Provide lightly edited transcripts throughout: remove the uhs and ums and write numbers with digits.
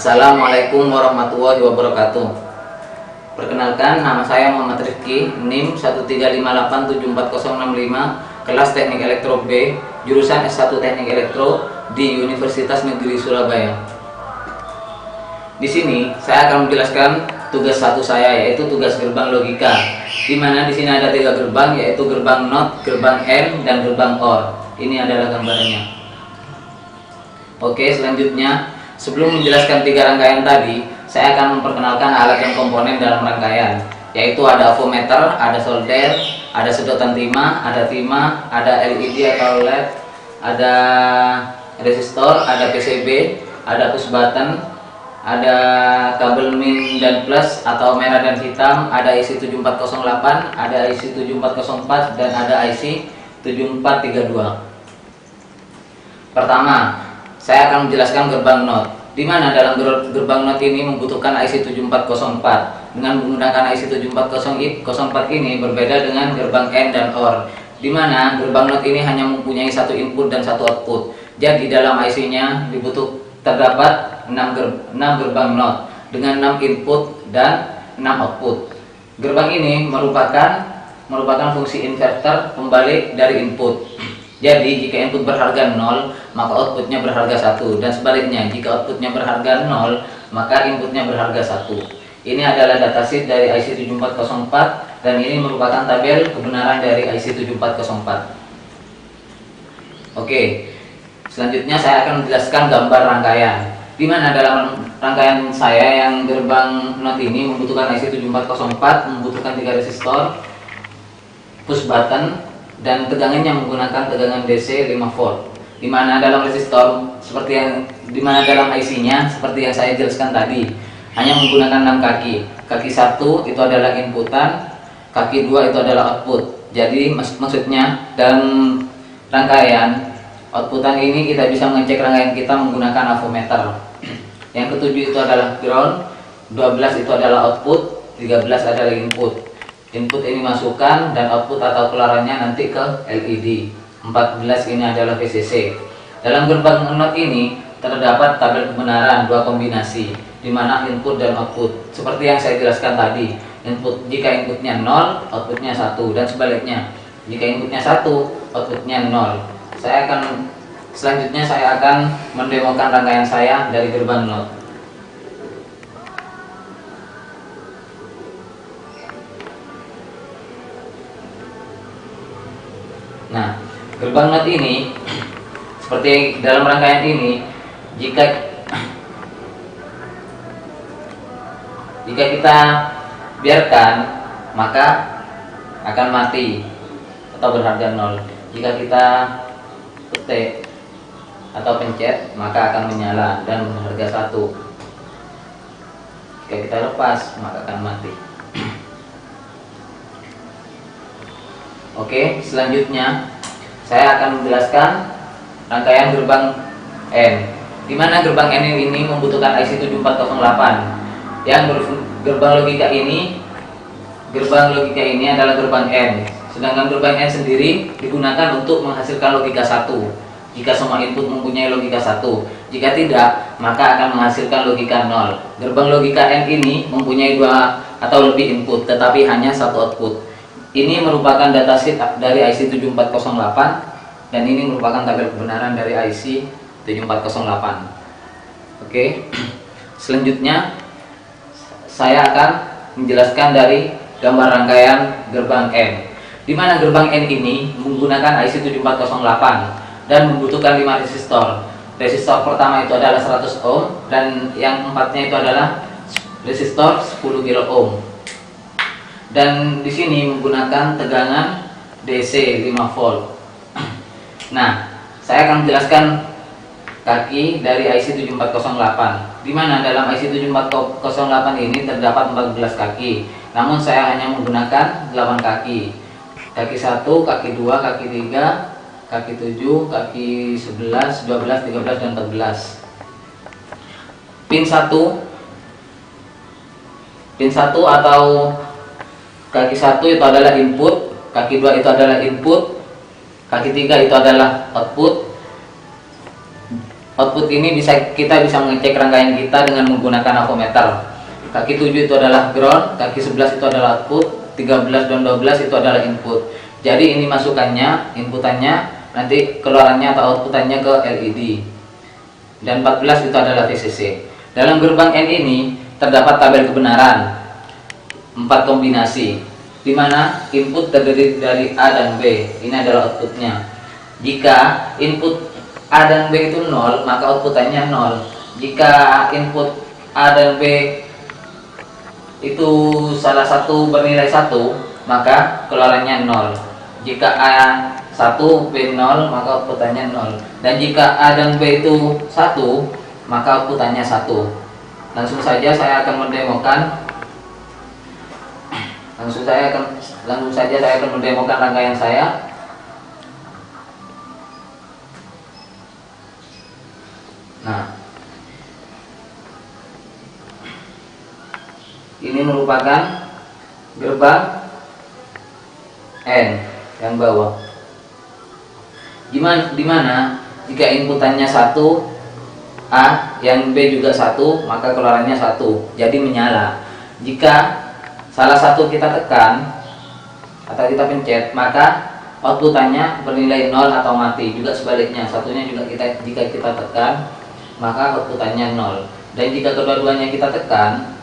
Assalamualaikum warahmatullahi wabarakatuh. Perkenalkan, nama saya Muhammad Rifki, NIM 135874065, kelas Teknik Elektro B, jurusan S1 Teknik Elektro di Universitas Negeri Surabaya. Di sini saya akan menjelaskan tugas satu saya, yaitu tugas gerbang logika. Di mana di sini ada 3 gerbang, yaitu gerbang NOT, gerbang AND, dan gerbang OR. Ini adalah gambarnya. Oke, selanjutnya sebelum menjelaskan 3 rangkaian tadi, saya akan memperkenalkan alat dan komponen dalam rangkaian, yaitu ada avometer, ada solder, ada sedotan timah, ada LED atau LED, ada resistor, ada PCB, ada push button, ada kabel min dan plus atau merah dan hitam, ada IC 7408, ada IC 7404, dan ada IC 7432. Pertama, saya akan menjelaskan gerbang NOT, di mana dalam gerbang NOT ini membutuhkan IC 7404. Dengan menggunakan IC 7404 ini berbeda dengan gerbang AND dan OR, di mana gerbang NOT ini hanya mempunyai 1 input dan 1 output. Jadi dalam IC-nya terdapat 6 gerbang NOT dengan 6 input dan 6 output. Gerbang ini merupakan fungsi inverter pembalik dari input. Jadi jika input berharga 0, maka outputnya berharga 1, dan sebaliknya jika outputnya berharga 0, maka inputnya berharga 1. Ini adalah datasheet dari IC 7404, dan ini merupakan tabel kebenaran dari IC 7404. Oke, selanjutnya saya akan menjelaskan gambar rangkaian, di mana dalam rangkaian saya yang gerbang NOT ini membutuhkan IC 7404, membutuhkan 3 resistor, push button, dan tegangannya menggunakan tegangan DC 5 volt. Di mana dalam resistor dalam IC-nya seperti yang saya jelaskan tadi, hanya menggunakan 6 kaki. Kaki 1 itu adalah inputan, kaki 2 itu adalah output. Jadi maksudnya dalam rangkaian outputan ini kita bisa mengecek rangkaian kita menggunakan avometer. Yang ke-7 itu adalah ground, 12 itu adalah output, 13 adalah input. Input ini masukkan dan output atau keluarannya nanti ke LED. 14 ini adalah VCC. Dalam gerbang NOT ini terdapat tabel kebenaran 2 kombinasi, di mana input dan output. Seperti yang saya jelaskan tadi, jika inputnya 0, outputnya 1, dan sebaliknya. Jika inputnya 1, outputnya 0. Selanjutnya saya akan mendemokan rangkaian saya dari gerbang NOT. Nah, gerbang NOT ini seperti dalam rangkaian ini, jika kita biarkan, maka akan mati atau berharga 0. Jika kita petik atau pencet, maka akan menyala dan berharga 1. Jika kita lepas, maka akan mati. Oke, selanjutnya saya akan menjelaskan rangkaian gerbang N, di mana gerbang N ini membutuhkan IC 7408. Yang gerbang logika ini adalah gerbang N, sedangkan gerbang N sendiri digunakan untuk menghasilkan logika 1 jika semua input mempunyai logika 1. Jika tidak, maka akan menghasilkan logika 0. Gerbang logika N ini mempunyai 2 atau lebih input, tetapi hanya 1 output. Ini merupakan datasheet dari IC 7408, dan ini merupakan tabel kebenaran dari IC 7408. Oke, selanjutnya saya akan menjelaskan dari gambar rangkaian gerbang N, di mana gerbang N ini menggunakan IC 7408 dan membutuhkan 5 resistor. Resistor pertama itu adalah 100 ohm, dan yang empatnya itu adalah resistor 10 kilo ohm. Dan di sini menggunakan tegangan DC 5 volt. Nah, saya akan menjelaskan kaki dari IC 7408, di mana dalam IC 7408 ini terdapat 14 kaki. Namun saya hanya menggunakan 8 kaki. Kaki 1, kaki 2, kaki 3, kaki 7, kaki 11, 12, 13, dan 14. Pin 1 atau kaki 1 itu adalah input, kaki 2 itu adalah input, kaki 3 itu adalah output, output ini kita bisa mengecek rangkaian kita dengan menggunakan avometer. Kaki 7 itu adalah ground, kaki 11 itu adalah output, 13 dan 12 itu adalah input. Jadi ini masukannya, inputannya, nanti keluarannya atau outputannya ke LED. Dan 14 itu adalah VCC. Dalam gerbang N ini terdapat tabel kebenaran 4 kombinasi, di mana input terdiri dari A dan B. Ini adalah outputnya. Jika input A dan B itu 0, maka outputannya 0. Jika input A dan B itu salah satu bernilai 1, maka keluarannya 0. Jika A 1, B 0, maka outputannya 0. Dan jika A dan B itu 1, maka outputannya 1. Langsung saja saya akan mendemokan rangkaian saya. Nah, ini merupakan gerbang N yang bawah. Dimana jika inputannya 1 A, yang B juga 1, maka keluarannya 1, jadi menyala. Jika salah satu kita tekan atau kita pencet, maka outputannya bernilai 0 atau mati. Juga sebaliknya, satunya juga jika kita tekan, maka outputannya 0. Dan jika kedua-duanya kita tekan,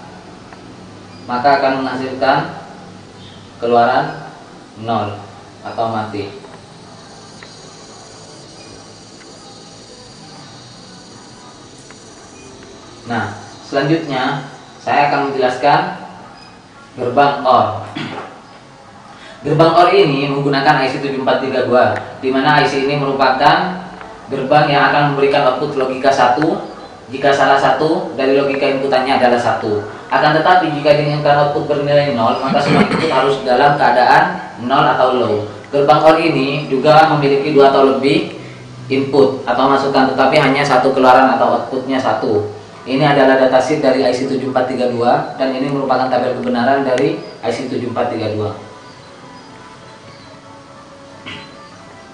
maka akan menghasilkan keluaran 0 atau mati. Nah, selanjutnya saya akan menjelaskan gerbang OR. Gerbang OR ini menggunakan IC 7432, di mana IC ini merupakan gerbang yang akan memberikan output logika 1 jika salah satu dari logika inputannya adalah 1. Akan tetapi jika diinginkan output bernilai 0, maka semua input harus dalam keadaan 0 atau low. Gerbang OR ini juga memiliki 2 atau lebih input atau masukan, tetapi hanya satu keluaran atau outputnya 1. Ini adalah datasheet dari IC 7432 dan ini merupakan tabel kebenaran dari IC 7432.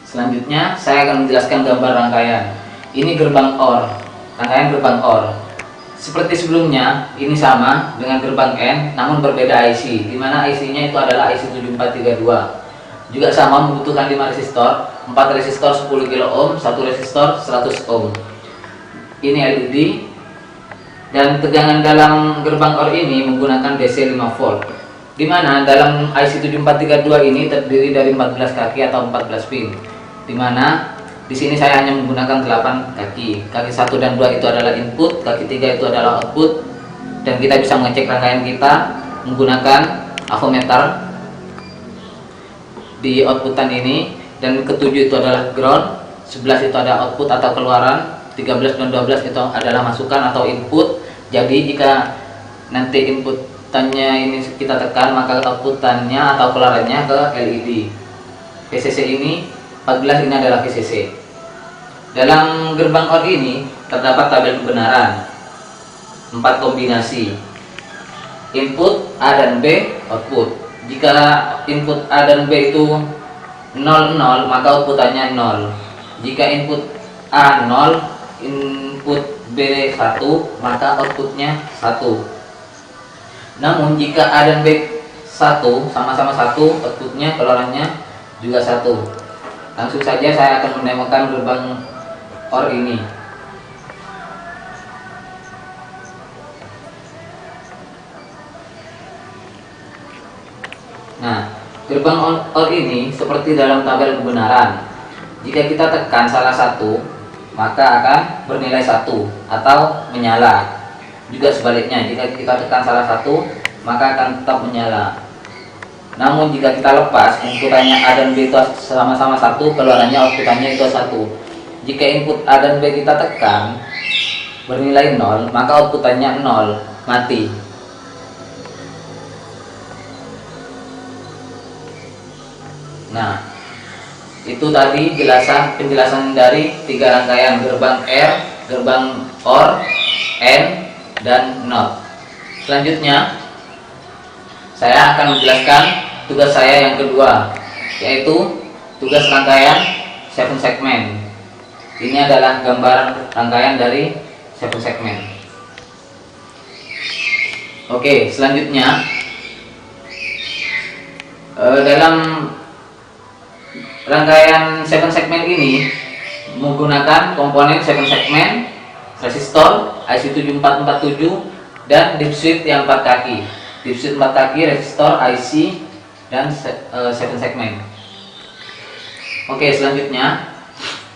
Selanjutnya saya akan menjelaskan gambar rangkaian. Ini gerbang OR, rangkaian gerbang OR. Seperti sebelumnya, ini sama dengan gerbang N, namun berbeda IC, di mana IC-nya itu adalah IC 7432. Juga sama membutuhkan 5 resistor, 4 resistor 10 kilo ohm, 1 resistor 100 ohm. Ini LED. Dan tegangan dalam gerbang OR ini menggunakan DC 5 volt, di mana dalam IC 7432 ini terdiri dari 14 kaki atau 14 pin, di mana di sini saya hanya menggunakan 8 kaki. Kaki 1 dan 2 itu adalah input, kaki 3 itu adalah output, dan kita bisa mengecek rangkaian kita menggunakan avometer di outputan ini. Dan ke-7 itu adalah ground, 11 itu ada output atau keluaran, 13 dan 12 itu adalah masukan atau input. Jadi jika nanti inputannya ini kita tekan, maka outputannya atau keluarannya ke LED. VCC ini 14, ini adalah VCC. Dalam gerbang OR ini terdapat tabel kebenaran 4 kombinasi. Input A dan B, output. Jika input A dan B itu 0, 0, maka outputannya 0. Jika input A 0, input B 1, maka outputnya 1. Namun jika A dan B 1, sama-sama 1, outputnya keluarannya juga 1. Langsung saja saya akan mendemokan gerbang OR ini. Nah, gerbang OR ini seperti dalam tabel kebenaran. Jika kita tekan salah satu, maka akan bernilai 1 atau menyala. Juga sebaliknya, jika kita tekan salah satu, maka akan tetap menyala. Namun jika kita lepas, inputannya A dan B itu sama-sama 1, keluarannya outputannya itu 1. Jika input A dan B kita tekan bernilai 0, maka outputannya 0, mati. Nah, itu tadi penjelasan dari 3 rangkaian gerbang R, gerbang OR, N, dan NOT. Selanjutnya saya akan menjelaskan tugas saya yang kedua, yaitu tugas rangkaian 7 segmen. Ini adalah gambar rangkaian dari 7 segmen. Oke, selanjutnya dalam rangkaian 7 segmen ini menggunakan komponen 7 segmen, resistor, IC 7447 dan deep switch yang 4 kaki. Deep switch 4 kaki, resistor, IC dan 7 segmen. Oke, selanjutnya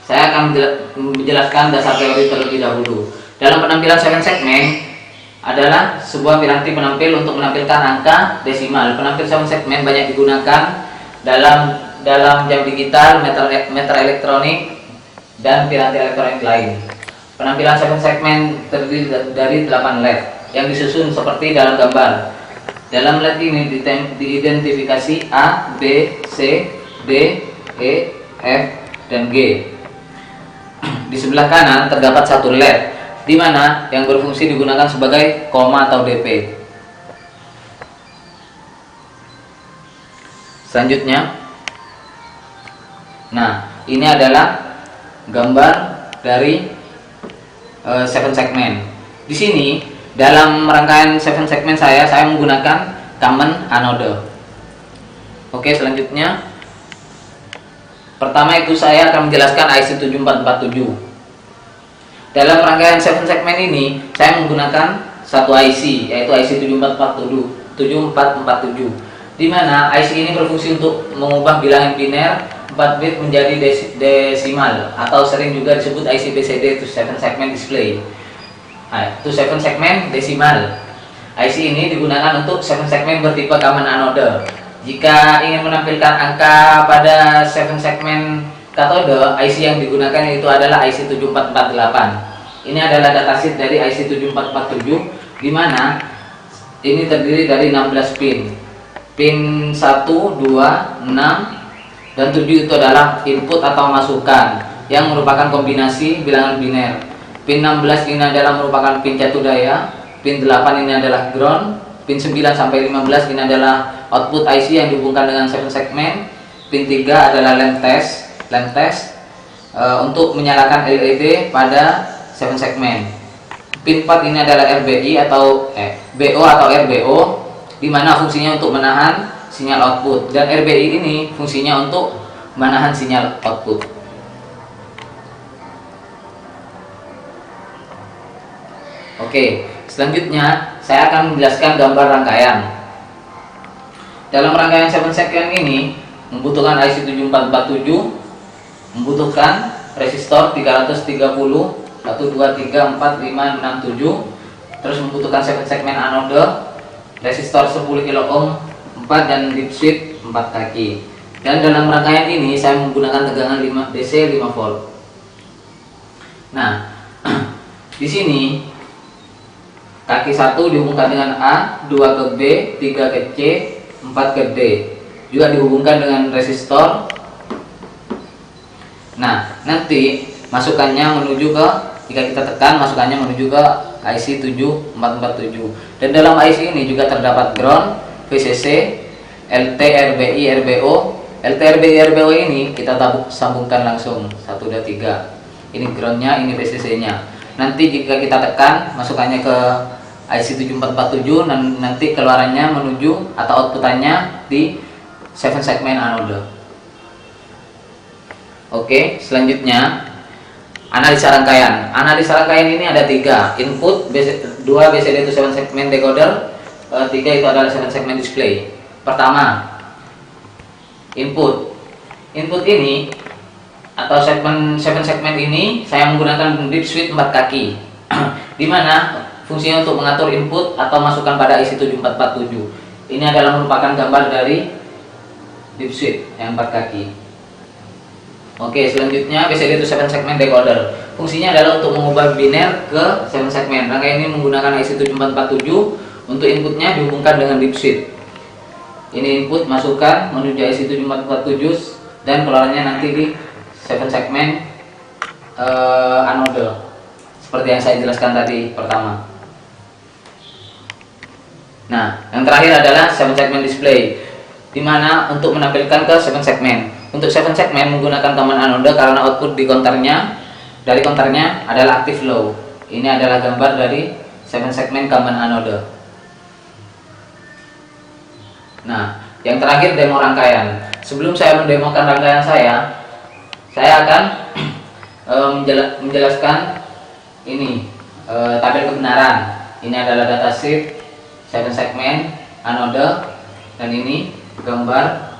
saya akan menjelaskan dasar teori terlebih dahulu. Dalam penampilan 7 segmen adalah sebuah piranti penampil untuk menampilkan angka desimal. Penampil 7 segmen banyak digunakan dalam jam digital, meter elektronik, dan piranti elektronik lain. Penampilan 7 segmen terdiri dari 8 LED yang disusun seperti dalam gambar. Dalam LED ini diidentifikasi A, B, C, D, E, F, dan G. Di sebelah kanan terdapat satu LED di mana yang berfungsi digunakan sebagai koma atau DP. Selanjutnya, nah ini adalah gambar dari 7 segmen. Di sini dalam rangkaian 7 segmen saya menggunakan common anode. Oke, selanjutnya pertama itu saya akan menjelaskan IC 7447. Dalam rangkaian 7 segmen ini saya menggunakan satu IC, yaitu IC 7447, di mana IC ini berfungsi untuk mengubah bilangan biner 4 bit menjadi desimal, atau sering juga disebut IC BCD, itu 7 segment display. Itu 7 segmen desimal. IC ini digunakan untuk 7 segmen bertipe common anode. Jika ingin menampilkan angka pada 7 segmen katode, IC yang digunakan itu adalah IC 7448. Ini adalah datasheet dari IC 7447, di mana ini terdiri dari 16 pin. Pin 1, 2, 6, dan 7 itu adalah input atau masukan yang merupakan kombinasi bilangan biner. Pin 16 ini adalah merupakan pin catu daya. Pin 8 ini adalah ground. Pin 9 sampai 15 ini adalah output IC yang dihubungkan dengan 7 segmen. Pin 3 adalah lamp test untuk menyalakan LED pada 7 segmen. Pin 4 ini adalah RBI atau BO atau RBO, di mana fungsinya untuk menahan sinyal output, dan RBI ini fungsinya untuk menahan sinyal output. Oke, selanjutnya saya akan menjelaskan gambar rangkaian. Dalam rangkaian 7 segmen ini membutuhkan IC 7447, membutuhkan resistor 330, 1, 2, 3, 4, 5, 6, 7, terus membutuhkan 7 segmen anode, resistor 10 kilo ohm 4, dan deep switch 4 kaki. Dan dalam rangkaian ini saya menggunakan tegangan 5 DC 5 volt. Nah, di sini kaki 1 dihubungkan dengan A, 2 ke B, 3 ke C, 4 ke D. Juga dihubungkan dengan resistor. Nah, nanti masukannya menuju ke, jika kita tekan, masukannya menuju ke IC 7447. Dan dalam IC ini juga terdapat ground, VCC, LT, RBI, RBO. LT, RBI, RBO ini kita sambungkan langsung 1, 2, 3. Ini groundnya, ini VCC-nya. Nanti jika kita tekan, masukannya ke IC 7447, nanti keluarannya menuju atau outputannya di 7 segmen anode. Oke, selanjutnya analisa rangkaian. Analisa rangkaian ini ada 3. Input, 2 BCD itu 7 segmen decoder, 3 itu adalah 7 segmen display. Pertama, input. Input ini atau 7 segmen ini saya menggunakan deep switch 4 kaki, di mana fungsinya untuk mengatur input atau masukan pada IC 7447. Ini adalah merupakan gambar dari deep switch yang 4 kaki. Oke, selanjutnya BCD itu 7 segmen decoder. Fungsinya adalah untuk mengubah biner ke 7 segmen. Rangkaian ini menggunakan IC 7447. Untuk inputnya dihubungkan dengan deep switch. Ini input masukan menuju IC 7447, dan keluarannya nanti di 7 segmen anode, seperti yang saya jelaskan tadi pertama. Nah, yang terakhir adalah 7 segmen display, di mana untuk menampilkan ke 7 segmen. Untuk 7 segmen menggunakan common anode karena output di counternya dari counternya adalah active low. Ini adalah gambar dari 7 segmen common anode. Nah, yang terakhir demo rangkaian. Sebelum saya mendemokan rangkaian saya akan menjelaskan ini tabel kebenaran. Ini adalah datasheet 7 segmen anode, dan ini gambar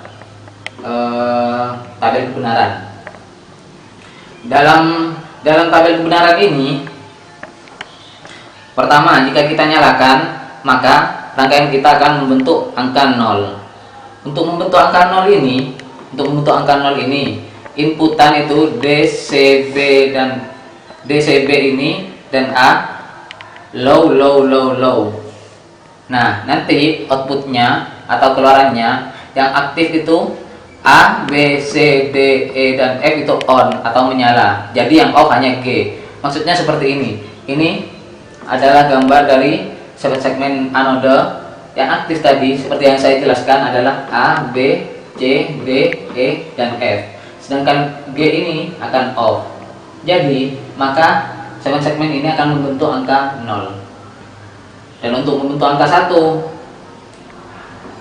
tabel kebenaran. Dalam tabel kebenaran ini, pertama, jika kita nyalakan, maka rangkaian kita akan membentuk angka 0. Untuk membentuk angka 0 ini, inputan itu DCB ini dan A low. Nah, nanti outputnya atau keluarannya yang aktif itu A, B, C, D, E, dan F itu on atau menyala. Jadi yang off hanya G. Maksudnya seperti ini. Ini adalah gambar dari 7 segmen anode. Yang aktif tadi seperti yang saya jelaskan adalah A, B, C, D, E, dan F. Sedangkan G ini akan off. Jadi maka 7 segmen ini akan membentuk angka 0. Dan untuk membentuk angka 1,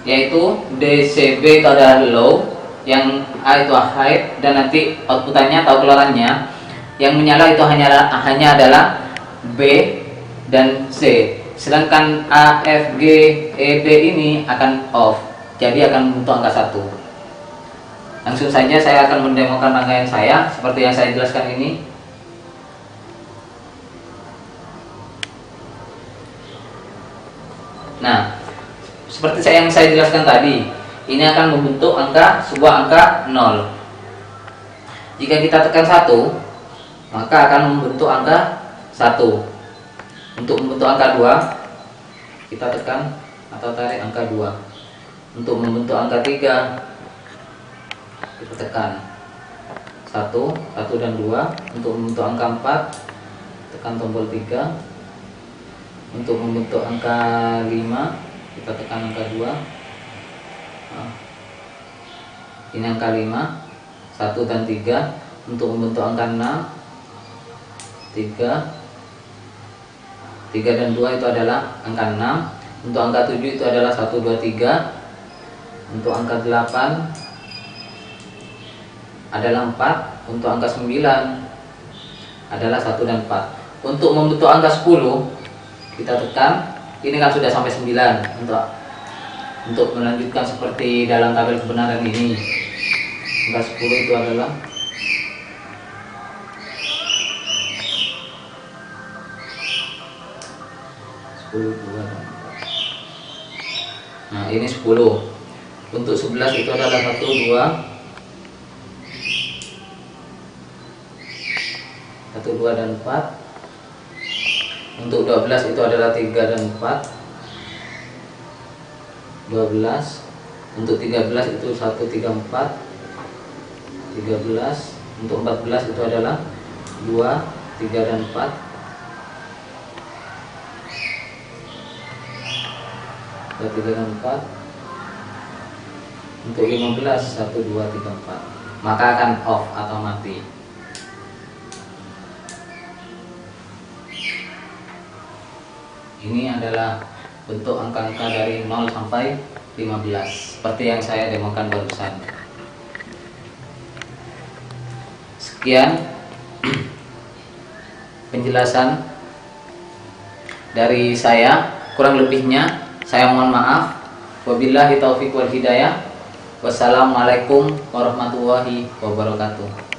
yaitu DCB itu adalah low, yang A itu high, dan nanti outputannya atau keluarannya yang menyala itu hanya adalah B dan C. Sedangkan A, F, G, E, D ini akan off. Jadi akan membentuk angka 1. Langsung saja saya akan mendemokan rangkaian saya seperti yang saya jelaskan ini. Nah, seperti yang saya jelaskan tadi, ini akan membentuk sebuah angka 0. Jika kita tekan 1, maka akan membentuk angka 1. Untuk membentuk angka 2, kita tekan atau tarik angka 2. Untuk membentuk angka 3, kita tekan 1 dan 2. Untuk membentuk angka 4, tekan tombol 3. Untuk membentuk angka 5, kita tekan angka 2. Ini angka 5, 1 dan 3. Untuk membentuk angka 6, 3 dan 2 itu adalah angka 6. Untuk angka 7 itu adalah 1, 2, 3. Untuk angka 8 adalah 4. Untuk angka 9 adalah 1 dan 4. Untuk membentuk angka 10, kita tekan. Ini kan sudah sampai 9. Untuk melanjutkan seperti dalam tabel kebenaran ini, angka 10 itu adalah 10, 2, dan 4. Nah, ini 10. Untuk 11 itu adalah 1, 2 dan 4. Untuk 12 itu adalah 3 dan 4. 12. Untuk 13 itu 1, 3, 4. 13. Untuk 14 itu adalah 2, 3 dan 4. 2, 3 dan 4. Untuk 15 1, 2, 3, 4. Maka akan off atau mati. Ini adalah bentuk angka-angka dari 0 sampai 15 seperti yang saya demokan barusan. Sekian penjelasan dari saya, kurang lebihnya saya mohon maaf. Wabillahi taufiq wal hidayah. Wassalamualaikum warahmatullahi wabarakatuh.